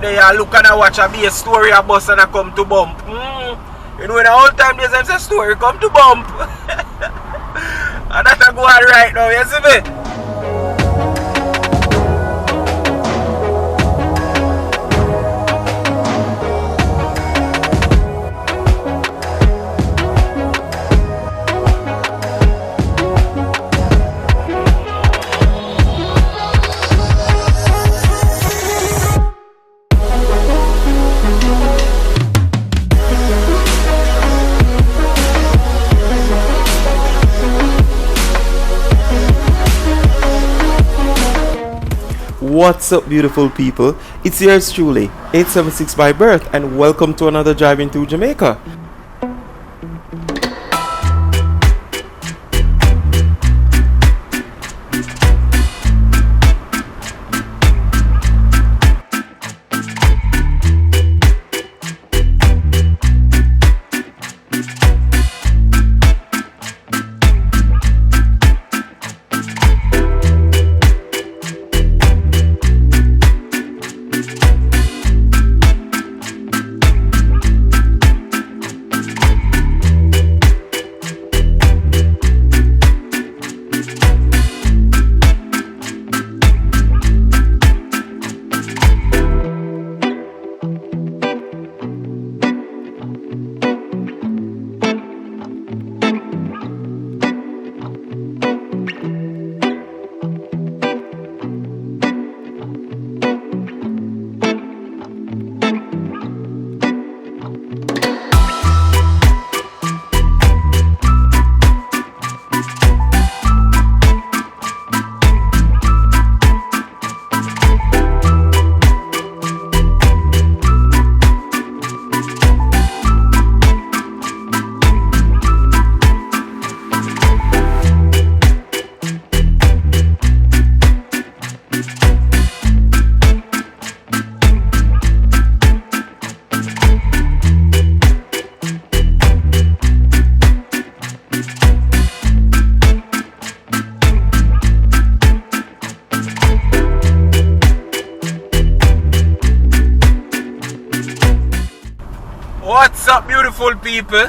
They are look and watch a be a story a bus and a come to bump. You know, in the old time days, them say story come to bump. And that's a go on right now, you see me? What's up, beautiful people? It's yours truly, 876 by birth, and welcome to another Driving Through Jamaica. What's up, beautiful people?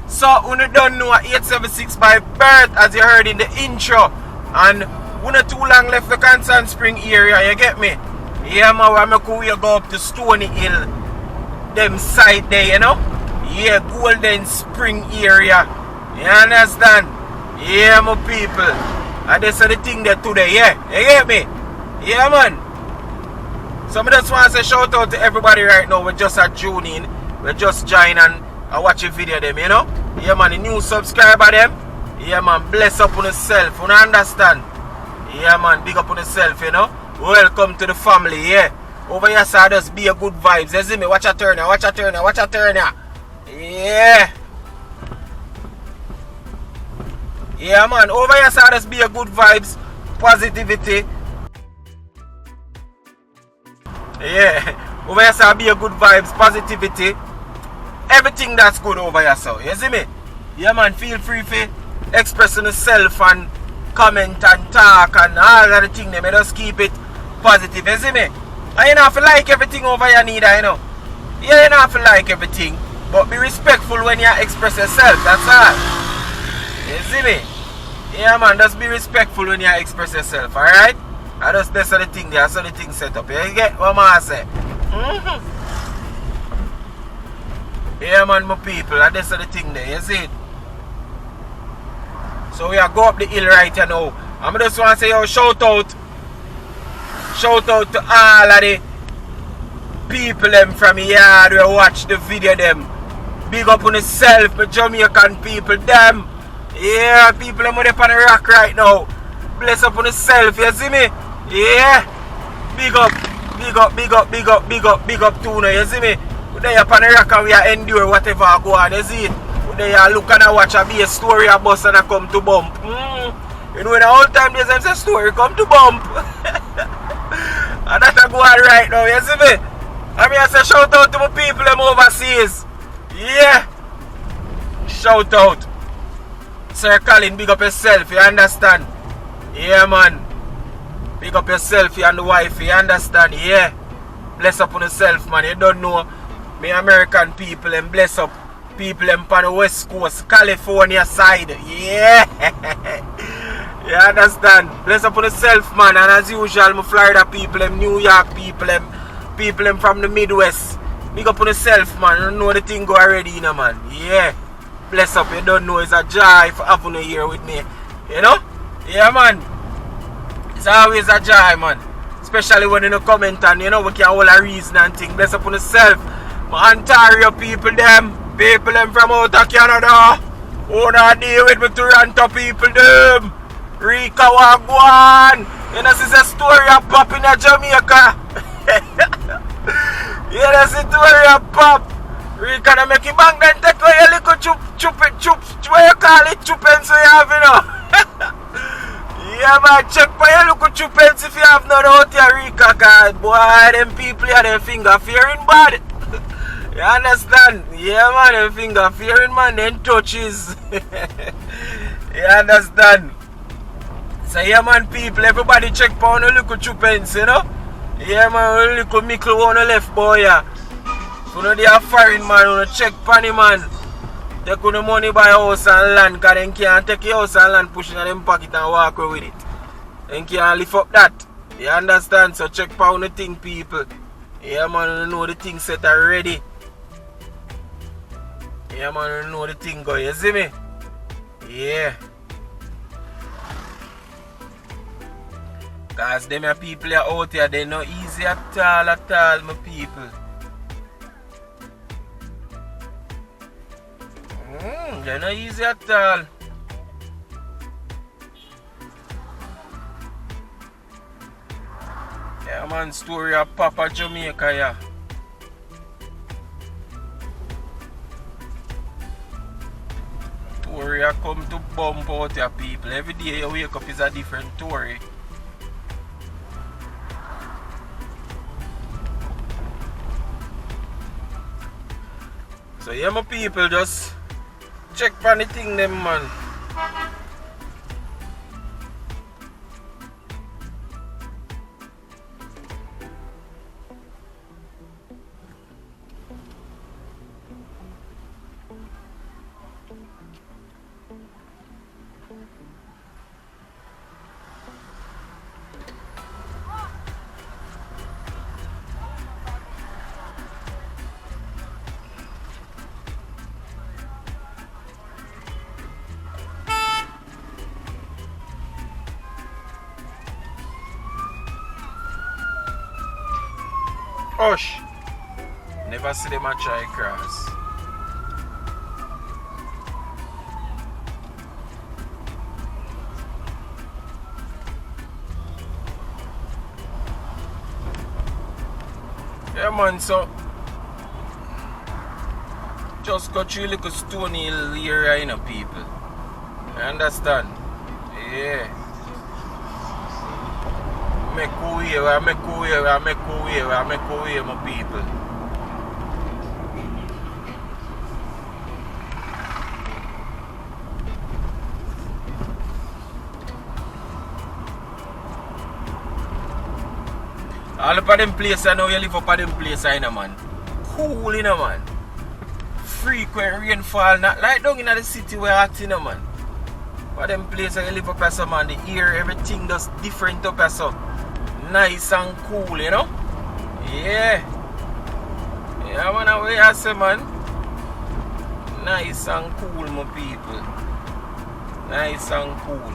So, you don't know 876 by birth, as you heard in the intro. And we not too long left the Constant Spring area, you get me? Yeah, man, I'm going to go up to Stony Hill. Them side there, you know? Yeah, Golden Spring area. You understand? Yeah, my people. And this is the thing there today, yeah? You get me? Yeah, man. So, I just want to say shout out to everybody right now. We just at tune in. We just join and watch a video them, you know? Yeah, man, the new subscriber them. Yeah, man, bless up on yourself, you understand? Yeah, man, big up on yourself, you know? Welcome to the family, yeah? Over here, sir, just be a good vibes, you see me? Watch a turn, watch a turn, watch a turn, yeah? Yeah, man, over here, sir, just be a good vibes, positivity. Yeah, over here, sir, be a good vibes, positivity. Everything that's good over here, so you see me? Yeah, man, feel free to express yourself and comment and talk and all of the things. They just keep it positive, you see me? And you don't have to like everything over here neither, you know? Yeah, you don't have to like everything, but be respectful when you express yourself, that's all. You see me? Yeah, man, just be respectful when you express yourself, alright? That's the thing there, that's the thing set up. You get what I say? Yeah, man, my people, and that's the thing there, you see it? So we are go up the hill right here now. I just want to say, yo, shout out to all of the people them from here who watch the video them. Big up on yourself, my Jamaican people, them. Yeah, people them on the rock right now. Bless up on yourself, you see me? Yeah. Big up tuna, you see me? They are on the rock and we are endure whatever go on, you see it? They are look and watch a be a story a bus and a come to bump. You know, in the old time days, them say story come to bump. And that's a go on right now, you see me? I mean, I say shout out to my people them overseas. Yeah. Shout out. Sir Colin, big up yourself, you understand? Yeah, man. Big up yourself, you and the wife, you understand? Yeah. Bless up on yourself, man. You don't know me American people and bless up people them on the West Coast, California side. Yeah. You understand? Bless up on yourself, man. And as usual, my Florida people, them New York people, them from the Midwest. Big up on yourself, man. You know the thing go already, you know, man. Yeah. Bless up. You don't know it's a joy for having you here with me. You know? Yeah, man. It's always a joy, man. Especially when you know comment and you know we can hold a reason and thing. Bless up on yourself. My Ontario people them from out of Canada. Who not deal with me Toronto people them. Rika Wagwan. You know this is a story of pop in Jamaica. Yeah, that's the story of pop. Rika na make you bang then take away your little chup what you call it, chupens you have, you know. Yeah, man, check for your little chupens if you have none out here, Rika, cause boy, them people are them finger fearing bad. You understand? Yeah, man, them finger fearing, man, them touches. You understand? So, yeah, man, people, everybody check for your little chupens, you know. Yeah, man, little mickle on the left, boy, yeah. So, they are foreign, man, you check for him, man. Take the money buy house and land, because they can't take your house and land, push it in them pocket and walk away with it. They can't lift up that. You understand? So check for the thing, people. Yeah, man, you know the thing set already. Yeah, man, you know the thing go. You see me? Yeah. Because them people are out here, they're not easy at all, my people. They're not easy at all. Yeah, man, story of Papa Jamaica, yeah. Story I come to bump out your people. Every day you wake up is a different story. So yeah, my people, just check for the thing them, man. Hush! Never see them a try cross. Yeah, man, so just got you little Stony area, you know, people. You understand? Yeah. Make way, my people. All up at them place, I know you live up at them place, I know, man. Cool, you know, man. Frequent rainfall, not like down in the city where hot, you know, man. But them places you live up at some, man, the air, everything does different up at some. Nice and cool, you know? Yeah. Yeah, man, away I say, man. Nice and cool, my people. Nice and cool.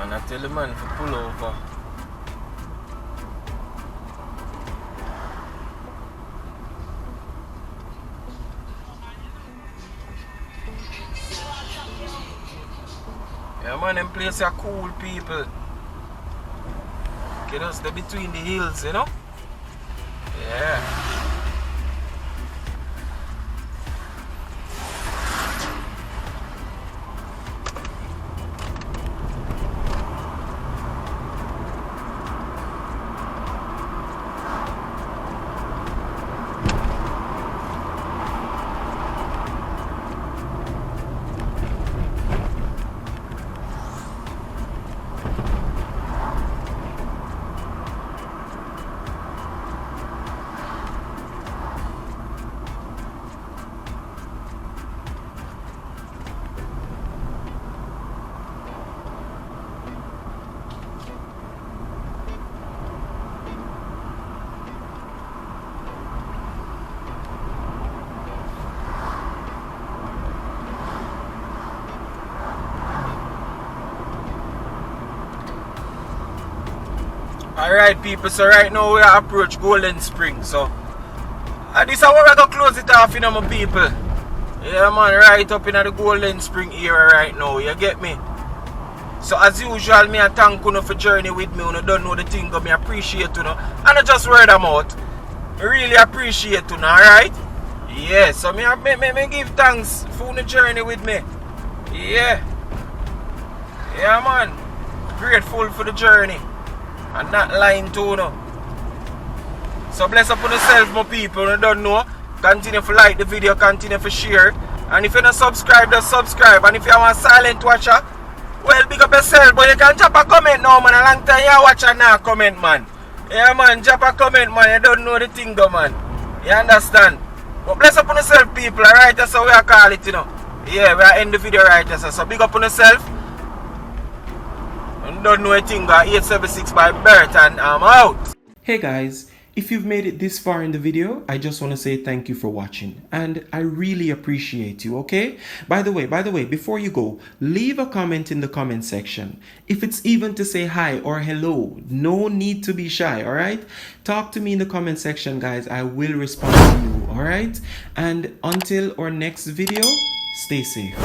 man, I tell the man to pull over. Yeah man, them places are cool people. Get us there between the hills, you know? Yeah. Alright people, so right now we are approach Golden Spring. So this is how we're going to close it off, you know, my people. Yeah man, right up in the Golden Spring area right now, you get me? So as usual, me a thank you for journey with me. You don't know the thing, but me appreciate you know. And I just word them out. I really appreciate you know, alright? Yeah, so me give thanks for the journey with me. Yeah. Yeah man. Grateful for the journey. And not lying to you know. So bless up on yourself, my people. You don't know. Continue to like the video, continue to share. And if you're not subscribed, just subscribe. And if you are a silent watcher, well, big up yourself. But you can drop a comment now, man. A long time you watch and now comment, man. Yeah, man, drop a comment, man. You don't know the thing, though, man. You understand? But bless up on yourself, people. Alright, that's how we are call it, you know. Yeah, we are end the video right there. So big up on yourself. And don't know a thing, 876 by Bert, and I'm out. Hey guys, if you've made it this far in the video, I just want to say thank you for watching. And I really appreciate you, okay? By the way, before you go, leave a comment in the comment section. If it's even to say hi or hello, no need to be shy, alright? Talk to me in the comment section, guys. I will respond to you, alright? And until our next video, stay safe.